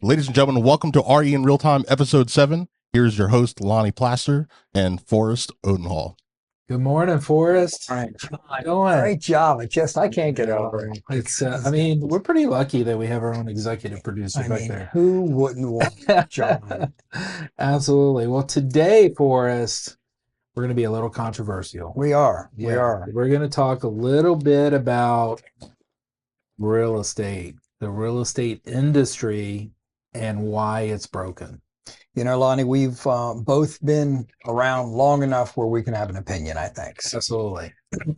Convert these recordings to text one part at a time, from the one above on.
Ladies and gentlemen, welcome to RE in Real Time, Episode 7. Here's your host, Lonnie Plaster and Forrest Odenhall. Good morning, Forrest. All right, How you doing? great job. I can't get over it. It's, we're pretty lucky that we have our own executive producer I back mean, there. who wouldn't want John? Absolutely. Well, today, Forrest, we're going to be a little controversial. We are. We're going to talk a little bit about real estate, the real estate industry, and why it's broken. You know, Lonnie, we've both been around long enough where we can have an opinion, I think. Absolutely.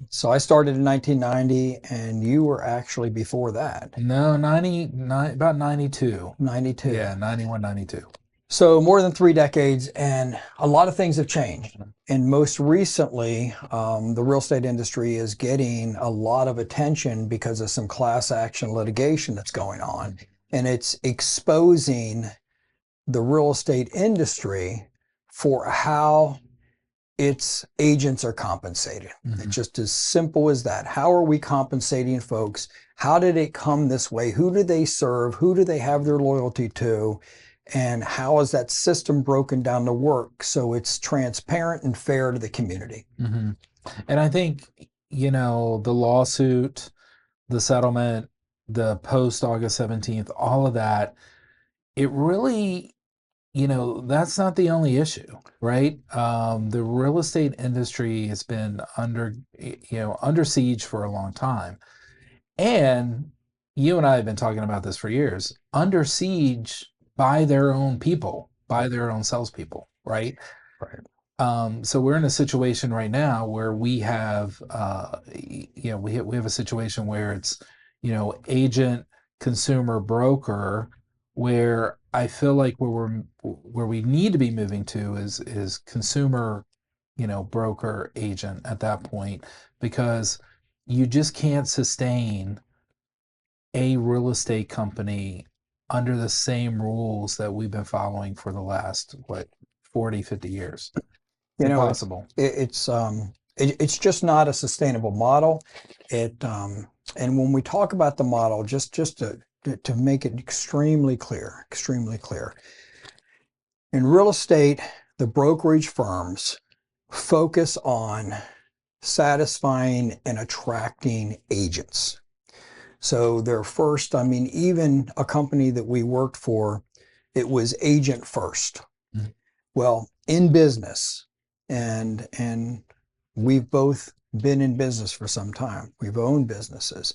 So I started in 1990, and you were actually before that. No, about 92. 92. Yeah, 91, 92. So more than 3 decades, and a lot of things have changed. And most recently, the real estate industry is getting a lot of attention because of some class action litigation that's going on. And it's exposing the real estate industry for how its agents are compensated. Mm-hmm. It's just as simple as that. How are we compensating folks? How did it come this way? Who do they serve? Who do they have their loyalty to? And how is that system broken down to work so it's transparent and fair to the community? Mm-hmm. And I think, the lawsuit, the settlement, the post August 17th, all of that, it really, that's not the only issue, right? The real estate industry has been under siege for a long time. And you and I have been talking about this for years, under siege by their own people, by their own salespeople, right? Right. So we're in a situation right now where we have, we have a situation where it's, agent, consumer, broker, where I feel like where we need to be moving to is consumer, broker, agent at that point, because you just can't sustain a real estate company under the same rules that we've been following for the last 40, 50 years. Impossible. It's just not a sustainable model. And when we talk about the model, just to make it extremely clear. In real estate, the brokerage firms focus on satisfying and attracting agents. So they're first, even a company that we worked for, it was agent first. Mm-hmm. Well, in business, and we've both been in business for some time. We've owned businesses.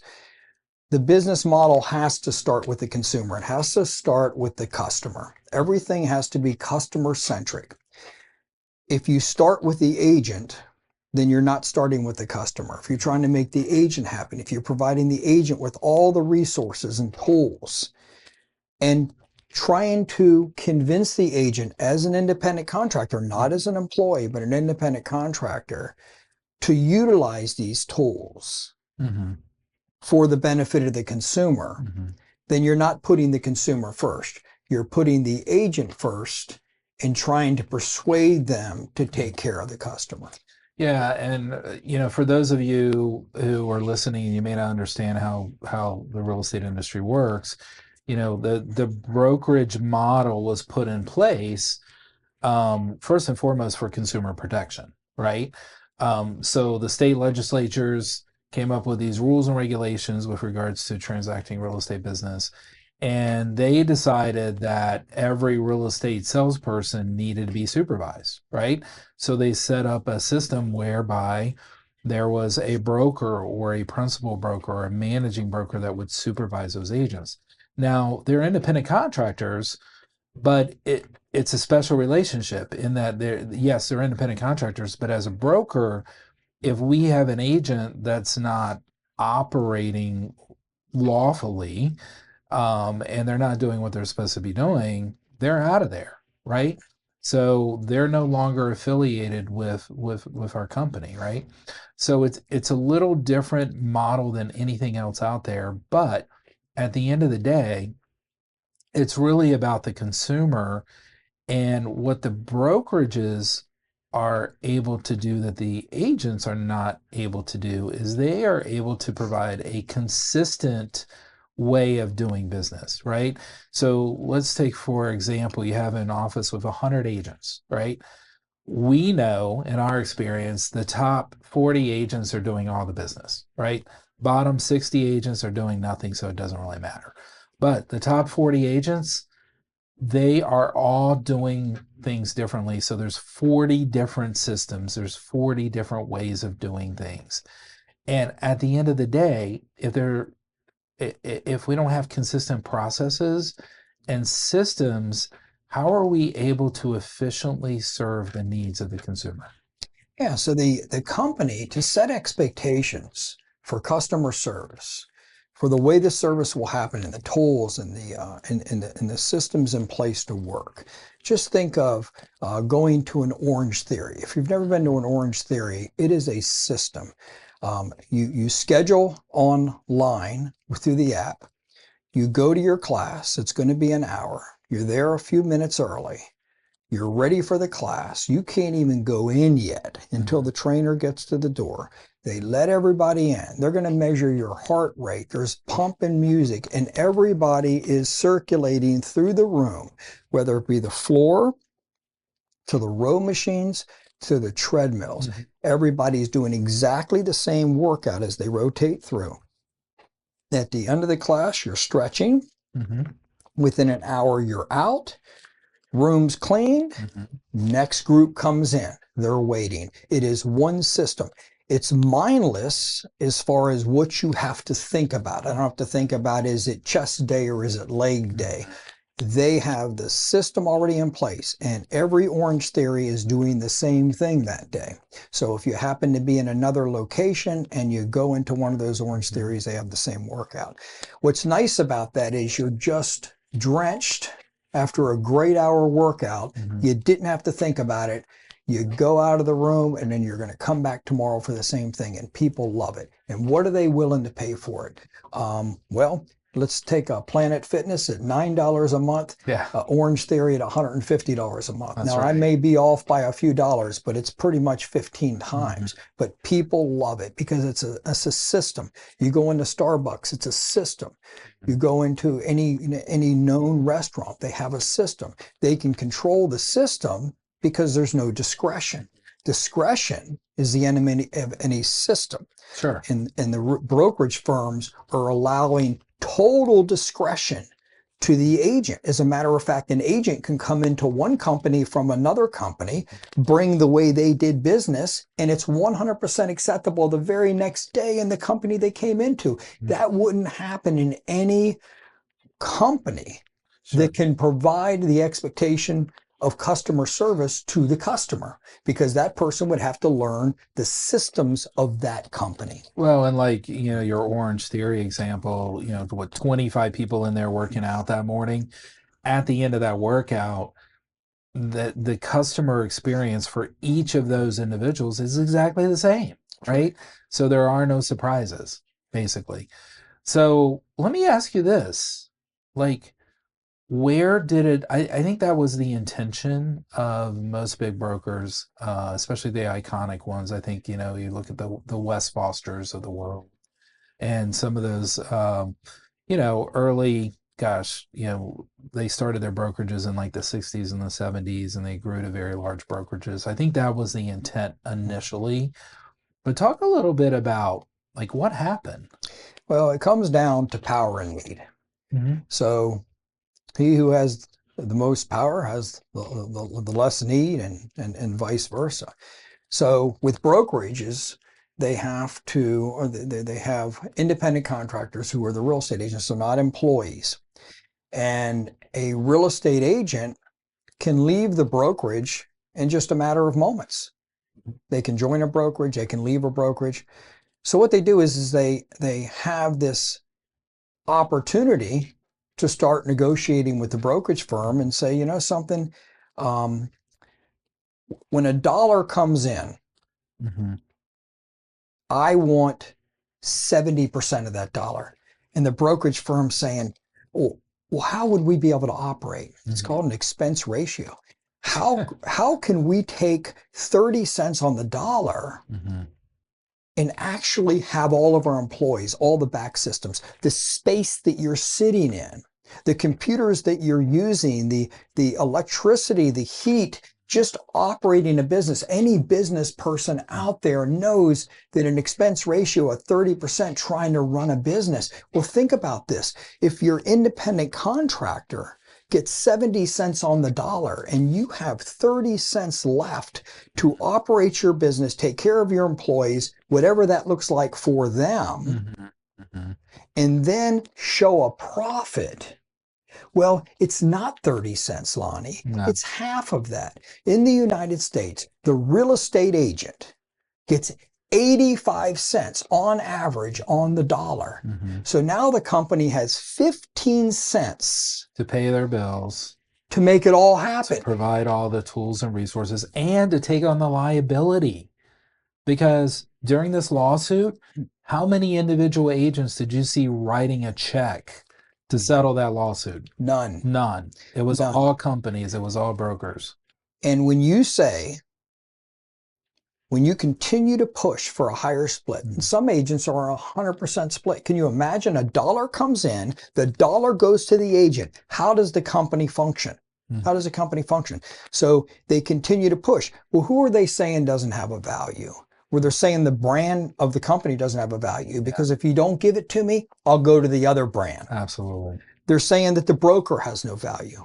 The business model has to start with the consumer. It has to start with the customer. Everything has to be customer centric. If you start with the agent, then you're not starting with the customer. If you're trying to make the agent happy, if you're providing the agent with all the resources and tools, and trying to convince the agent as an independent contractor, not as an employee, but an independent contractor, to utilize these tools Mm-hmm. for the benefit of the consumer, Mm-hmm. then you're not putting the consumer first. You're putting the agent first and trying to persuade them to take care of the customer. Yeah, and for those of you who are listening, you may not understand how the real estate industry works. The brokerage model was put in place first and foremost for consumer protection, right? So the state legislatures came up with these rules and regulations with regards to transacting real estate business. And they decided that every real estate salesperson needed to be supervised, right? So they set up a system whereby there was a broker or a principal broker or a managing broker that would supervise those agents. Now, they're independent contractors, but it's a special relationship in that they're independent contractors, but as a broker, if we have an agent that's not operating lawfully, and they're not doing what they're supposed to be doing, they're out of there, right? So they're no longer affiliated with our company, right? So it's a little different model than anything else out there, but at the end of the day, it's really about the consumer, and what the brokerages are able to do that the agents are not able to do is they are able to provide a consistent way of doing business, right? So let's take, for example, you have an office with 100 agents, right? We know in our experience, the top 40 agents are doing all the business, right? Bottom 60 agents are doing nothing, so it doesn't really matter. But the top 40 agents, they are all doing things differently. So there's 40 different systems, there's 40 different ways of doing things. And at the end of the day, if we don't have consistent processes and systems, how are we able to efficiently serve the needs of the consumer? Yeah, so the company to set expectations for customer service, for the way the service will happen, and the tools and the systems in place to work. Just think of going to an Orange Theory. If you've never been to an Orange Theory, it is a system. You schedule online through the app. You go to your class. It's going to be an hour. You're there a few minutes early. You're ready for the class. You can't even go in yet until the trainer gets to the door. They let everybody in. They're going to measure your heart rate. There's pumping music, and everybody is circulating through the room, whether it be the floor, to the row machines, to the treadmills. Everybody's doing exactly the same workout as they rotate through. At the end of the class, you're stretching. Within an hour, you're out. Room's cleaned. Next group comes in. They're waiting. It is one system. It's mindless as far as what you have to think about. I don't have to think about, is it chest day or is it leg day? They have the system already in place, and every Orange Theory is doing the same thing that day. So if you happen to be in another location and you go into one of those Orange Theories, they have the same workout. What's nice about that is you're just drenched after a great hour workout. You didn't have to think about it. You go out of the room, and then you're going to come back tomorrow for the same thing, and people love it. And what are they willing to pay for it? Well, let's take a Planet Fitness at $9 a month, Orange Theory at $150 a month. That's now, right. I may be off by a few dollars, but it's pretty much 15 times. But people love it because it's a system. You go into Starbucks, it's a system. You go into any known restaurant, they have a system. They can control the system because there's no discretion. Discretion is the enemy of any system. Sure. And the brokerage firms are allowing total discretion to the agent. As a matter of fact, an agent can come into one company from another company, bring the way they did business, and it's 100% acceptable the very next day in the company they came into. That wouldn't happen in any company that can provide the expectation of customer service to the customer, because that person would have to learn the systems of that company. Well, and like, your Orange Theory example, 25 people in there working out that morning. At the end of that workout, the customer experience for each of those individuals is exactly the same, right? So there are no surprises, basically. So let me ask you this, like, where did it, I think that was the intention of most big brokers, especially the iconic ones. I think, you look at the West Fosters of the world and some of those, early, they started their brokerages in like the 60s and the 70s, and they grew to very large brokerages. I think that was the intent initially. But talk a little bit about, like, what happened. Well, it comes down to power and need. So he who has the most power has the less need, and vice versa. So with brokerages, they have to, or they have independent contractors who are the real estate agents, so not employees. And a real estate agent can leave the brokerage in just a matter of moments. They can join a brokerage, they can leave a brokerage. So what they do is they have this opportunity to start negotiating with the brokerage firm and say, something, when a dollar comes in, I want 70% of that dollar. And the brokerage firm saying, oh, well, how would we be able to operate? It's called an expense ratio. How can we take 30 cents on the dollar and actually have all of our employees, all the back systems, the space that you're sitting in, the computers that you're using, the electricity, the heat, just operating a business. Any business person out there knows that an expense ratio of 30% trying to run a business. Well, think about this. If your independent contractor gets 70 cents on the dollar and you have 30 cents left to operate your business, take care of your employees, whatever that looks like for them, and then show a profit. Well, it's not 30 cents, Lonnie. No. It's half of that. In the United States, the real estate agent gets 85 cents on average on the dollar. So now the company has 15 cents To pay their bills, to make it all to happen. provide all the tools and resources, and to take on the liability. Because during this lawsuit, how many individual agents did you see writing a check to settle that lawsuit? None. None. It was None. all companies. It was all brokers. And when you continue to push for a higher split, and some agents are 100% split. Can you imagine a dollar comes in, the dollar goes to the agent. How does the company function? How does a company function? So they continue to push. Well, who are they saying doesn't have a value? Well, they're saying the brand of the company doesn't have a value because if you don't give it to me, I'll go to the other brand. Absolutely. They're saying that the broker has no value.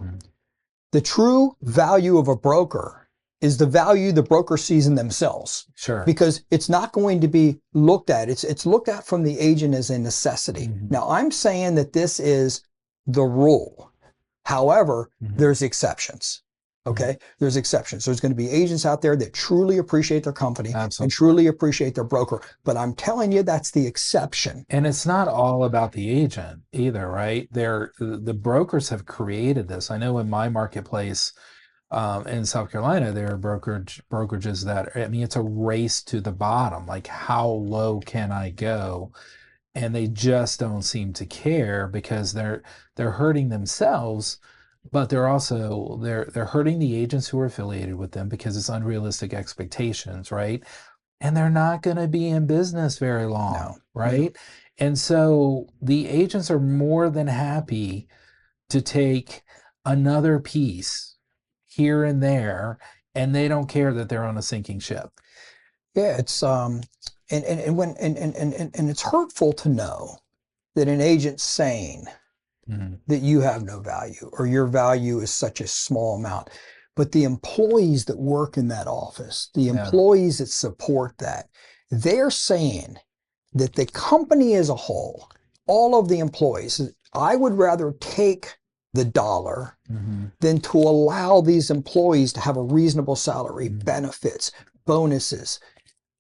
The true value of a broker is the value the broker sees in themselves. Sure. Because it's not going to be looked at. It's looked at from the agent as a necessity. Now, I'm saying that this is the rule. However, there's exceptions. Okay? There's exceptions. There's going to be agents out there that truly appreciate their company and truly appreciate their broker. But I'm telling you, that's the exception. And it's not all about the agent either, right? The brokers have created this. I know in my marketplace in South Carolina, there are brokerages that, I mean, it's a race to the bottom. Like, how low can I go? And they just don't seem to care because they're hurting themselves, but they're also they're hurting the agents who are affiliated with them because it's unrealistic expectations, right? And they're not going to be in business very long, right? And so the agents are more than happy to take another piece here and there, and they don't care that they're on a sinking ship. Yeah, it's and it's hurtful to know that an agent's saying that you have no value or your value is such a small amount. But the employees that work in that office, the employees that support that, they're saying that the company as a whole, all of the employees, I would rather take the dollar than to allow these employees to have a reasonable salary, benefits, bonuses,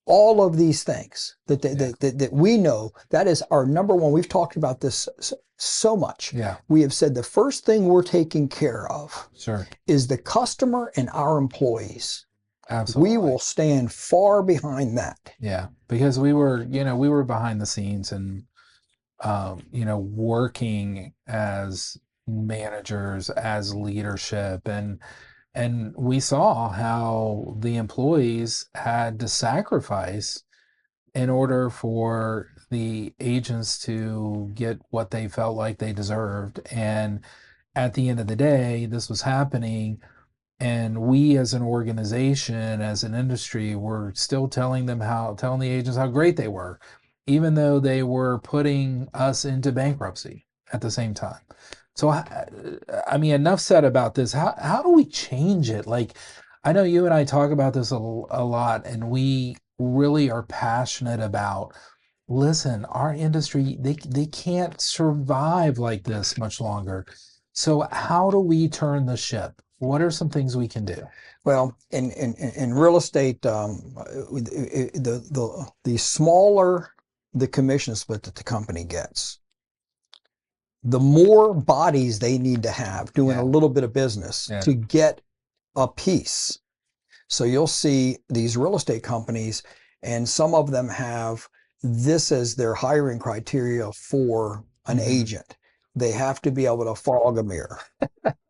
all of these things that we know. That is our number one. We've talked about this so much. We have said the first thing we're taking care of is the customer and our employees. Absolutely. We will stand far behind that. Yeah, because we were behind the scenes and working as managers, as leadership, and we saw how the employees had to sacrifice in order for the agents to get what they felt like they deserved. And at the end of the day, this was happening, and we as an organization, as an industry, were still telling the agents how great they were, even though they were putting us into bankruptcy at the same time. So, I mean, enough said about this. How do we change it? Like, I know you and I talk about this a lot, and we really are passionate about, listen, our industry, they can't survive like this much longer. So how do we turn the ship? What are some things we can do? Well, in real estate, the smaller the commission split that the company gets, the more bodies they need to have doing a little bit of business to get a piece. So you'll see these real estate companies, and some of them have this as their hiring criteria for an agent. They have to be able to fog a mirror.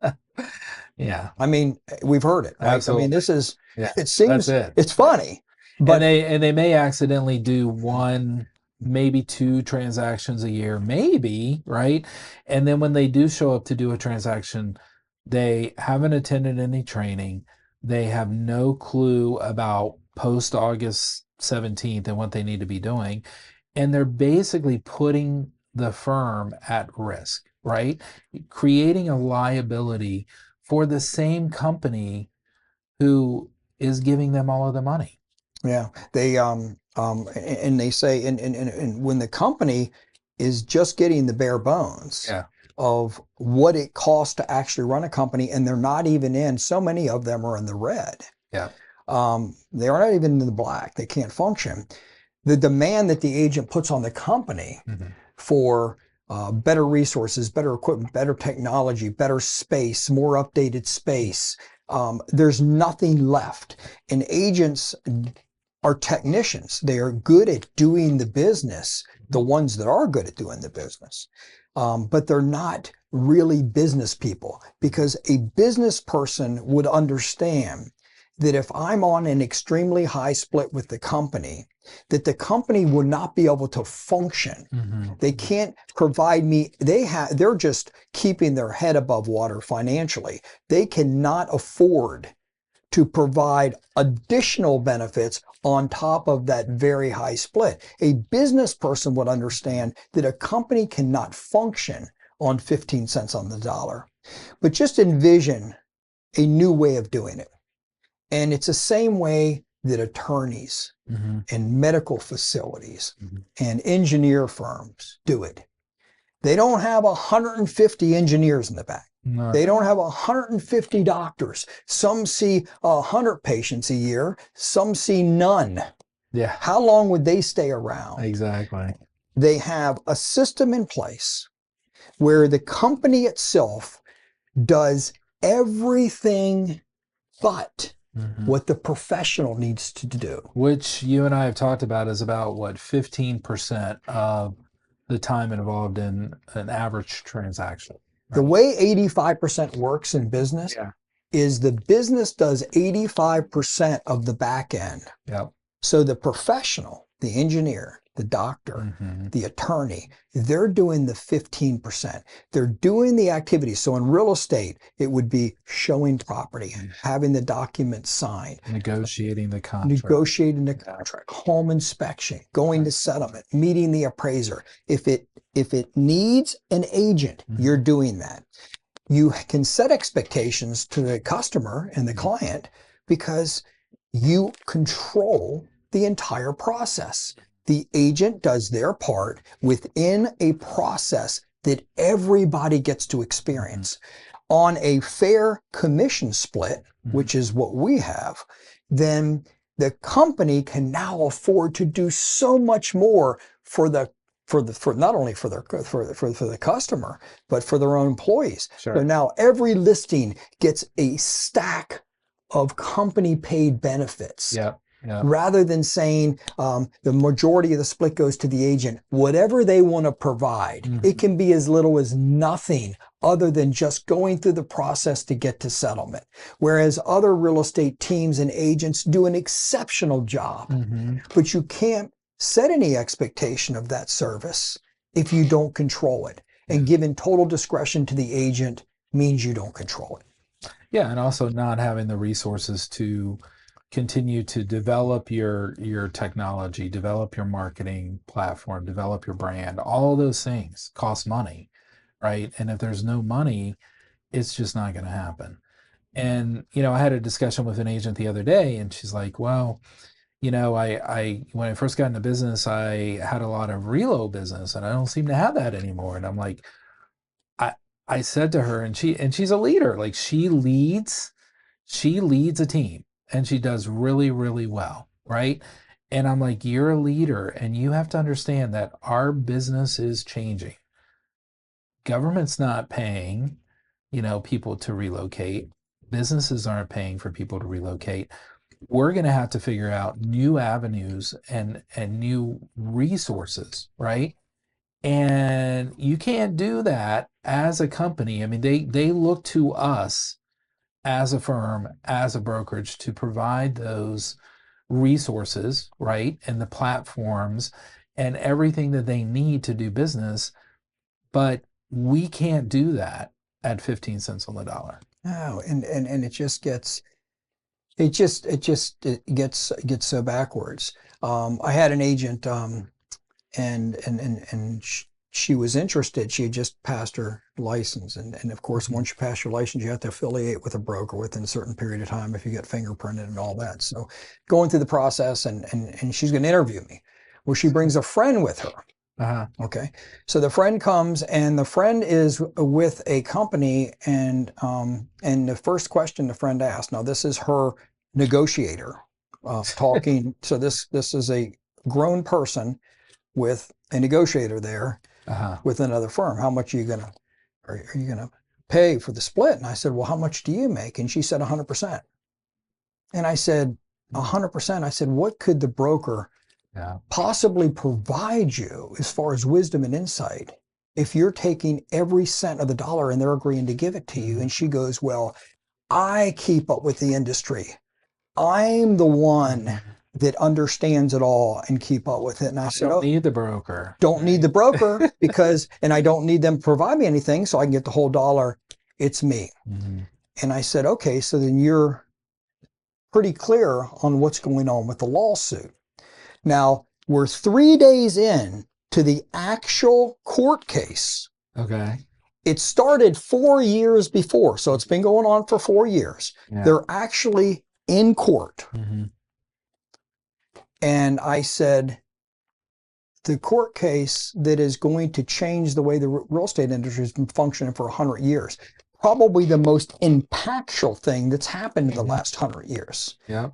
I mean, we've heard it, right? Absolutely. I mean, this is, it it seems, it's funny, But and they may accidentally do one, maybe two transactions a year, maybe, right? And then when they do show up to do a transaction, they haven't attended any training. They have no clue about post August 17th and what they need to be doing. And they're basically putting the firm at risk, right? Creating a liability for the same company who is giving them all of the money. yeah, and they say, and when the company is just getting the bare bones Yeah. of what it costs to actually run a company, and they're not even in, so many of them are in the red. Yeah. They are not even in the black. They can't function. The demand that the agent puts on the company for better resources, better equipment, better technology, better space, more updated space. There's nothing left. And agents are technicians. They are good at doing the business, the ones that are good at doing the business. But they're not really business people, because a business person would understand that if I'm on an extremely high split with the company, that the company would not be able to function. They can't provide me, they're just keeping their head above water financially. They cannot afford to provide additional benefits on top of that very high split. A business person would understand that a company cannot function on 15 cents on the dollar. But just envision a new way of doing it. And it's the same way that attorneys and medical facilities and engineer firms do it. They don't have 150 engineers in the back. No. They don't have 150 doctors. Some see 100 patients a year. Some see none. Yeah. How long would they stay around? Exactly. They have a system in place where the company itself does everything but what the professional needs to do. Which you and I have talked about is about what, 15% of the time involved in an average transaction. Right? The way 85% works in business is the business does 85% of the back end. Yep. So the professional, the engineer, the doctor, the attorney, they're doing the 15%. They're doing the activities. So in real estate, it would be showing property, having the documents signed, negotiating the contract, home inspection, going to settlement, meeting the appraiser. If it needs an agent, you're doing that. You can set expectations to the customer and the client because you control the entire process. The agent does their part within a process that everybody gets to experience. On a fair commission split, which is what we have, then the company can now afford to do so much more for not only for the customer, but for their own employees. Sure. So now every listing gets a stack of company paid benefits. Yep. Rather than saying the majority of the split goes to the agent, whatever they want to provide, it can be as little as nothing other than just going through the process to get to settlement. Whereas other real estate teams and agents do an exceptional job. But you can't set any expectation of that service if you don't control it. And giving total discretion to the agent means you don't control it. Yeah, and also not having the resources to continue to develop your technology, develop your marketing platform, develop your brand. All of those things cost money, right? And if there's no money, it's just not going to happen. And, I had a discussion with an agent the other day, and she's like, well, I when I first got into business, I had a lot of relo business, and I don't seem to have that anymore. And I'm like, I said to her, and she's a leader, like she leads a team. And she does really, really well, right? And I'm like, you're a leader, and you have to understand that our business is changing. Government's not paying, people to relocate. Businesses aren't paying for people to relocate. We're going to have to figure out new avenues and new resources, right? And you can't do that as a company. I mean, they look to us as a firm, as a brokerage, to provide those resources, right, and the platforms and everything that they need to do business, but we can't do that at 15 cents on the dollar. No, and it just gets it gets so backwards. I had an agent, and she was interested. She had just passed her license, and of course, once you pass your license, you have to affiliate with a broker within a certain period of time if you get fingerprinted and all that. So, going through the process, and she's going to interview me. Well, she brings a friend with her. Uh-huh. Okay, so the friend comes, and the friend is with a company, and the first question the friend asked. Now, this is her negotiator talking. So this is a grown person with a negotiator there Uh-huh. with another firm. How much are you gonna pay for the split? And I said, well, how much do you make? And she said 100%. And I said, 100%. I said, what could the broker possibly provide you as far as wisdom and insight if you're taking every cent of the dollar and they're agreeing to give it to you? And she goes, well, I keep up with the industry. I'm the one that understands it all and keep up with it. And I said, don't need the broker. Don't need the broker because, and I don't need them to provide me anything so I can get the whole dollar. It's me. Mm-hmm. And I said, okay, so then you're pretty clear on what's going on with the lawsuit. Now, we're 3 days in to the actual court case. Okay. It started 4 years before, so it's been going on for 4 years. Yeah. They're actually in court. Mm-hmm. And I said, the court case that is going to change the way the real estate industry has been functioning for 100 years, probably the most impactful thing that's happened in the last 100 years. Yeah.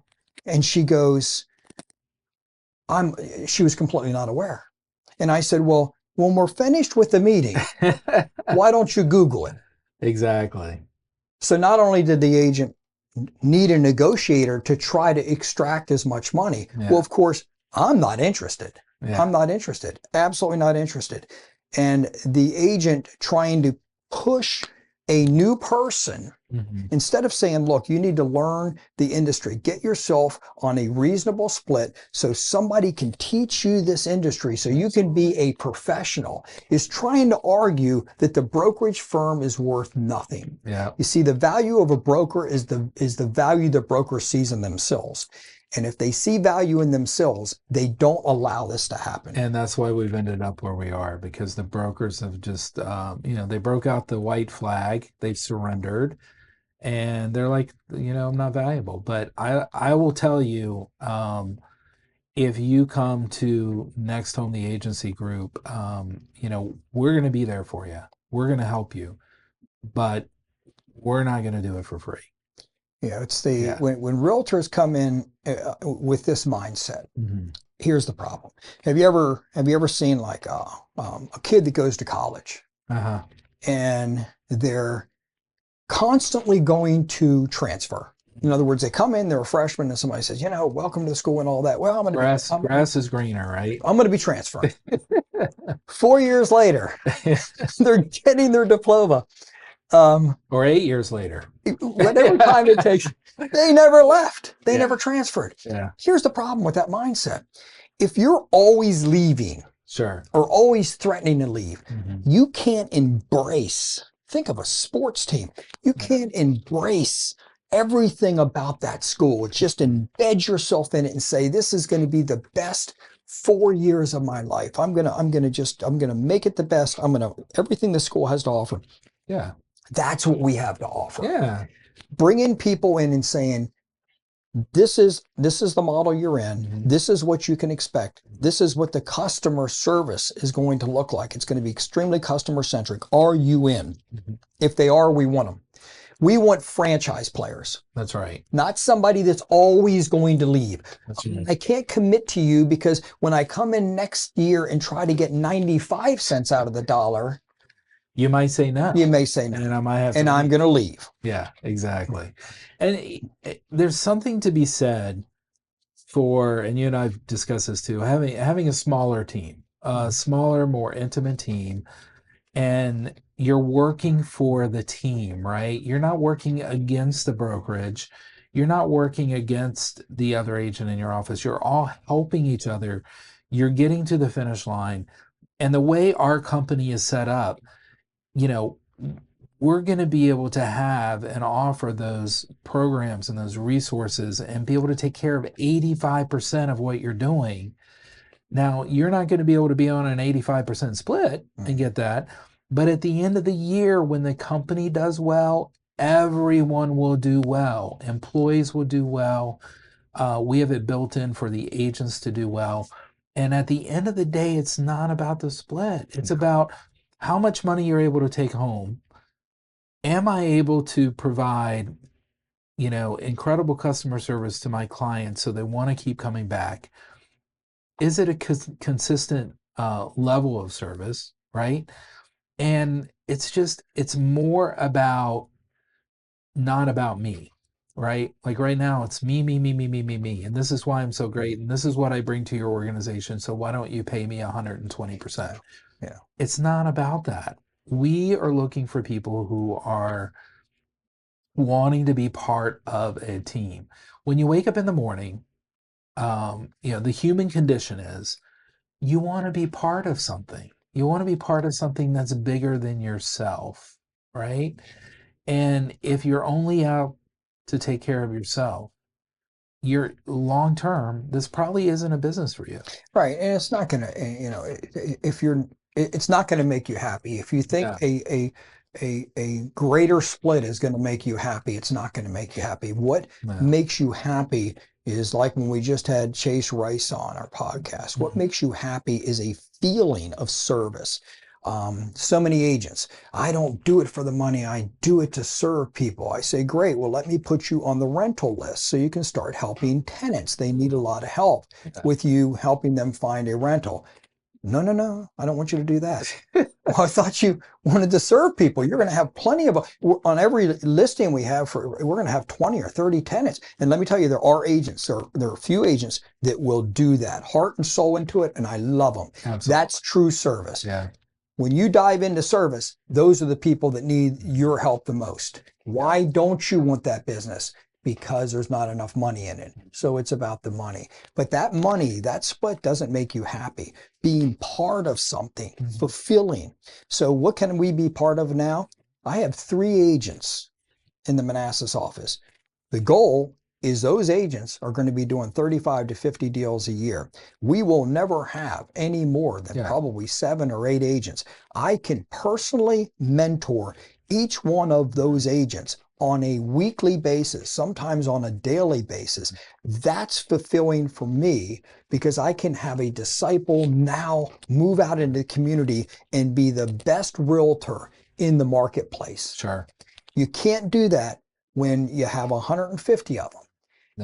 And she goes, she was completely not aware. And I said, well, when we're finished with the meeting, why don't you Google it? Exactly. So not only did the agent need a negotiator to try to extract as much money, well, of course, I'm not interested. Yeah. I'm not interested. Absolutely not interested. And the agent trying to push a new person, instead of saying, look, you need to learn the industry, get yourself on a reasonable split so somebody can teach you this industry so you can be a professional, is trying to argue that the brokerage firm is worth nothing. Yeah. You see, the value of a broker is the value the broker sees in themselves. And if they see value in themselves, they don't allow this to happen. And that's why we've ended up where we are, because the brokers have just, they broke out the white flag, they've surrendered, and they're like, I'm not valuable. But I will tell you, if you come to Next Home, the agency group, we're going to be there for you. We're going to help you, but we're not going to do it for free. Yeah, it's when realtors come in with this mindset. Here's the problem. Have you ever seen like a kid that goes to college and they're constantly going to transfer? In other words, they come in, they're a freshman, and somebody says, welcome to the school and all that. Well, grass is greener, right? I'm going to be transferring. 4 years later, they're getting their diploma. Or 8 years later. Whatever time it takes, they never left. They never transferred. Yeah. Here's the problem with that mindset. If you're always leaving, sure, or always threatening to leave, you can't embrace. Think of a sports team. You can't embrace everything about that school. It's just embed yourself in it and say, this is going to be the best 4 years of my life. I'm gonna make it the best. Everything the school has to offer. Yeah. That's what we have to offer. Yeah. Bringing people in and saying, this is the model you're in. This is what you can expect. This is what the customer service is going to look like. It's going to be extremely customer centric. Are you in? If they are, we want them. We want franchise players. That's right. Not somebody that's always going to leave. That's right. I can't commit to you because when I come in next year and try to get 95 cents out of the dollar, you might say no. You may say no. And I might have and I'm going to leave. Yeah, exactly. And there's something to be said for, and you and I've discussed this too, having a smaller team, a smaller, more intimate team, and you're working for the team, right? You're not working against the brokerage. You're not working against the other agent in your office. You're all helping each other. You're getting to the finish line. And the way our company is set up, you know, we're going to be able to have and offer those programs and those resources and be able to take care of 85% of what you're doing. Now, you're not going to be able to be on an 85% split and get that. But at the end of the year, when the company does well, everyone will do well. Employees will do well. We have it built in for the agents to do well. And at the end of the day, it's not about the split. It's about how much money you're able to take home. Am I able to provide, incredible customer service to my clients so they want to keep coming back? Is it a consistent level of service, right? And it's more about, not about me, right? Like right now, it's me, me, me, me, me, me, me. And this is why I'm so great. And this is what I bring to your organization. So why don't you pay me 120%? Yeah. It's not about that. We are looking for people who are wanting to be part of a team. When you wake up in the morning, the human condition is you want to be part of something. You want to be part of something that's bigger than yourself, right? And if you're only out to take care of yourself, you're long term, this probably isn't a business for you. Right. And it's not going to, it's not going to make you happy. If you think a greater split is going to make you happy, it's not going to make you happy. What makes you happy is like when we just had Chase Rice on our podcast. What makes you happy is a feeling of service. So many agents, I don't do it for the money, I do it to serve people. I say, great, well, let me put you on the rental list so you can start helping tenants. They need a lot of help with you helping them find a rental. No, I don't want you to do that. Well, I thought you wanted to serve people. You're going to have plenty of, on every listing we have, we're going to have 20 or 30 tenants. And let me tell you, there are agents, there are a few agents that will do that, heart and soul into it, and I love them. Absolutely. That's true service. Yeah. When you dive into service, those are the people that need your help the most. Why don't you want that business? Because there's not enough money in it. So it's about the money. But that money, that split doesn't make you happy. Being part of something, fulfilling. So what can we be part of now? I have 3 agents in the Manassas office. The goal is those agents are going to be doing 35 to 50 deals a year. We will never have any more than probably 7 or 8 agents. I can personally mentor each one of those agents on a weekly basis, sometimes on a daily basis. That's fulfilling for me because I can have a disciple now move out into the community and be the best realtor in the marketplace. Sure. You can't do that when you have 150 of them.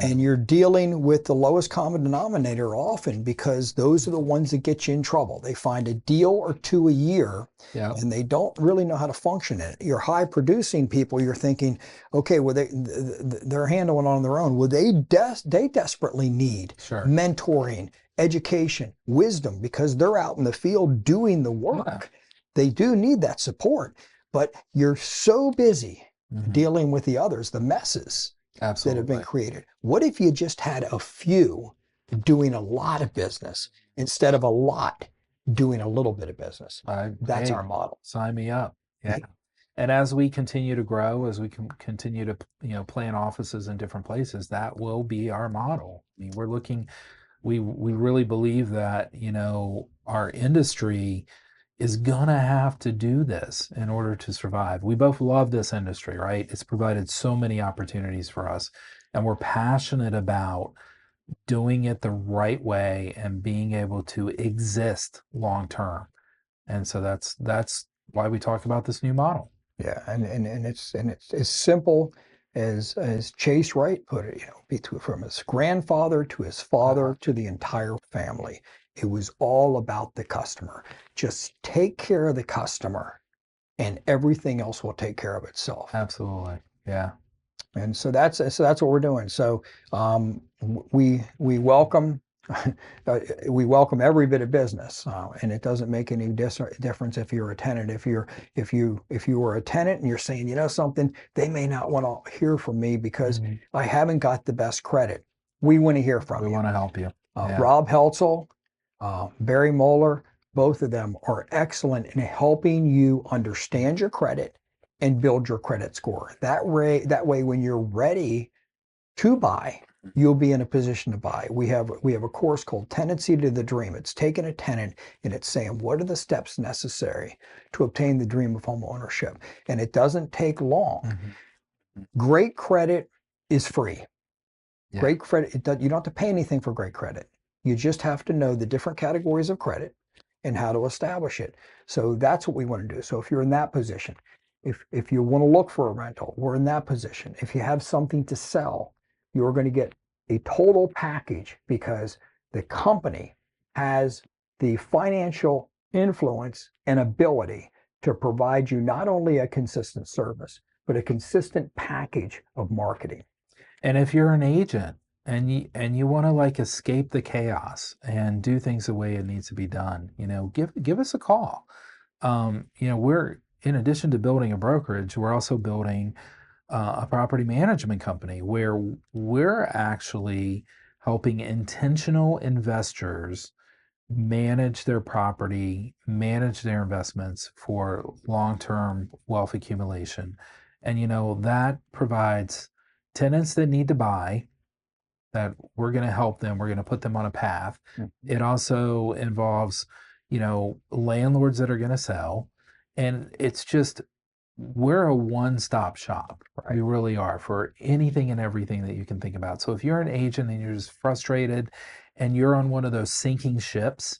And you're dealing with the lowest common denominator often because those are the ones that get you in trouble. They find a deal or 2 a year and they don't really know how to function in it. Your high producing people, you're thinking, okay, well, they're handling it on their own. Well, they desperately need mentoring, education, wisdom, because they're out in the field doing the work. They do need that support, but you're so busy dealing with the others, the messes that have been created. What if you just had a few doing a lot of business instead of a lot doing a little bit of business? That's our model. Sign me up. Yeah. And as we continue to grow, as we continue to plan offices in different places, that will be our model. I mean, we really believe that, our industry is gonna have to do this in order to survive. We both love this industry, right? It's provided so many opportunities for us, and we're passionate about doing it the right way and being able to exist long term. And so that's why we talk about this new model. Yeah, and it's as simple as Chase Wright put it, from his grandfather to his father to the entire family. It was all about the customer. Just take care of the customer and everything else will take care of itself. Absolutely. Yeah. And so that's what we're doing. So we welcome we welcome every bit of business, and it doesn't make any difference if you're a tenant. If you were a tenant and you're saying, you know something, they may not want to hear from me because I haven't got the best credit. We want to hear from you. We want to help you. Yeah. Rob Heltzel, Barry Moeller, both of them are excellent in helping you understand your credit and build your credit score. That way, when you're ready to buy, you'll be in a position to buy. We have a course called Tenancy to the Dream. It's taking a tenant and it's saying, what are the steps necessary to obtain the dream of home ownership? And it doesn't take long. Great credit is free. Yeah. Great credit, you don't have to pay anything for great credit. You just have to know the different categories of credit and how to establish it. So that's what we want to do. So if you're in that position, if you want to look for a rental, we're in that position. If you have something to sell, you're going to get a total package because the company has the financial influence and ability to provide you not only a consistent service, but a consistent package of marketing. And if you're an agent and you want to like escape the chaos and do things the way it needs to be done, give us a call. We're, in addition to building a brokerage, we're also building a property management company where we're actually helping intentional investors manage their property, manage their investments for long-term wealth accumulation. And, that provides tenants that need to buy, that we're going to help them. We're going to put them on a path. It also involves, landlords that are going to sell. And it's just, we're a one-stop shop. Right? We really are, for anything and everything that you can think about. So if you're an agent and you're just frustrated and you're on one of those sinking ships,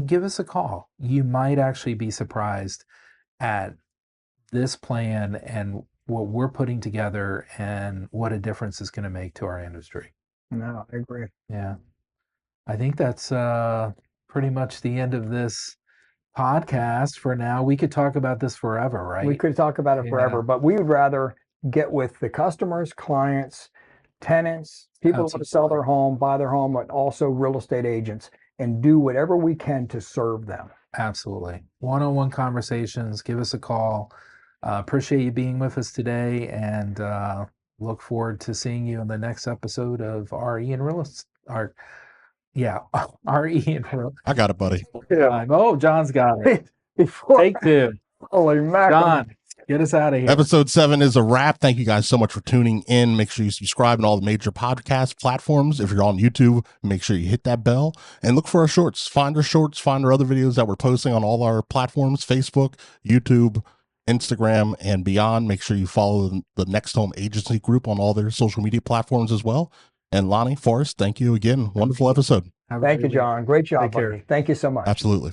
give us a call. You might actually be surprised at this plan and what we're putting together and what a difference it's going to make to our industry. No, I agree. Yeah. I think that's pretty much the end of this podcast for now. We could talk about this forever, right? We could talk about it forever, but we would rather get with the customers, clients, tenants, people who want to sell their home, buy their home, but also real estate agents, and do whatever we can to serve them. Absolutely. One-on-one conversations, give us a call. Appreciate you being with us today, and look forward to seeing you in the next episode of RE and Real Estate. RE and Real. I got it, buddy. Yeah. Oh, John's got it. Take two. Holy mackerel. John, get us out of here. Episode 7 is a wrap. Thank you guys so much for tuning in. Make sure you subscribe on all the major podcast platforms. If you're on YouTube, make sure you hit that bell and look for our shorts. Find our shorts, find our other videos that we're posting on all our platforms, Facebook, YouTube, Instagram, and beyond. Make sure you follow the Next Home Agency group on all their social media platforms as well. And Lonnie, Forrest, thank you again. Wonderful episode. Thank you, John. Great job. Thank you so much. Absolutely.